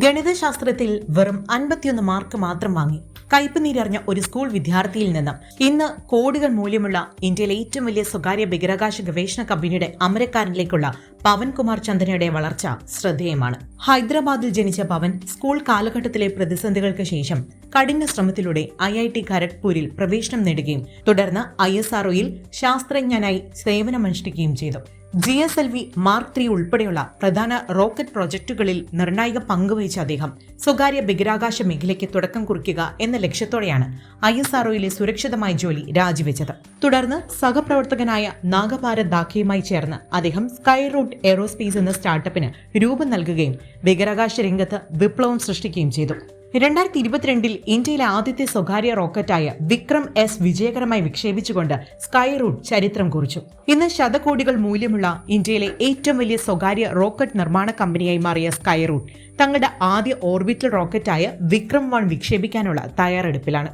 ഗണിതശാസ്ത്രത്തിൽ വെറും 51 മാർക്ക് മാത്രം വാങ്ങി കയ്പ് നീരറിഞ്ഞ ഒരു സ്കൂൾ വിദ്യാർത്ഥിയിൽ നിന്നും ഇന്ന് കോടികൾ മൂല്യമുള്ള ഇന്ത്യയിലെ ഏറ്റവും വലിയ സ്വകാര്യ ബഹിരാകാശ ഗവേഷണ കമ്പനിയുടെ അമരക്കാരനിലേക്കുള്ള പവൻകുമാർ ചന്ദനയുടെ വളർച്ച ശ്രദ്ധേയമാണ്. ഹൈദരാബാദിൽ ജനിച്ച പവൻ സ്കൂൾ കാലഘട്ടത്തിലെ പ്രതിസന്ധികൾക്ക് ശേഷം കഠിന ശ്രമത്തിലൂടെ IIT ഖരഗ്പൂരിൽ പ്രവേശനം നേടുകയും തുടർന്ന് ISROയിൽ ശാസ്ത്രജ്ഞനായി സേവനമനുഷ്ഠിക്കുകയും ചെയ്തു. GSLV Mark III ഉൾപ്പെടെയുള്ള പ്രധാന റോക്കറ്റ് പ്രോജക്റ്റുകളിൽ നിർണായക പങ്കുവഹിച്ച അദ്ദേഹം സ്വകാര്യ ബഹിരാകാശ മേഖലയ്ക്ക് തുടക്കം കുറിക്കുക എന്ന ലക്ഷ്യത്തോടെയാണ് ISROയിലെ സുരക്ഷിതമായ ജോലി രാജിവെച്ചത്. തുടർന്ന് സഹപ്രവർത്തകനായ നാഗഭാരത് ദാഖെയുമായി ചേർന്ന് അദ്ദേഹം സ്കൈ റൂട്ട് എയ്റോസ്പേസ് എന്ന സ്റ്റാർട്ടപ്പിന് രൂപം നൽകുകയും ബഹിരാകാശ രംഗത്ത് വിപ്ലവം സൃഷ്ടിക്കുകയും ചെയ്തു. 2022 ഇന്ത്യയിലെ ആദ്യത്തെ സ്വകാര്യ റോക്കറ്റായ വിക്രം S വിജയകരമായി വിക്ഷേപിച്ചുകൊണ്ട് സ്കൈ റൂട്ട് ചരിത്രം കുറിച്ചു. ഇന്ന് ശതകോടികൾ മൂല്യമുള്ള ഇന്ത്യയിലെ ഏറ്റവും വലിയ സ്വകാര്യ റോക്കറ്റ് നിർമ്മാണ കമ്പനിയായി മാറിയ സ്കൈ റൂട്ട് തങ്ങളുടെ ആദ്യ ഓർബിറ്റൽ റോക്കറ്റായ വിക്രം 1 വിക്ഷേപിക്കാനുള്ള തയ്യാറെടുപ്പിലാണ്.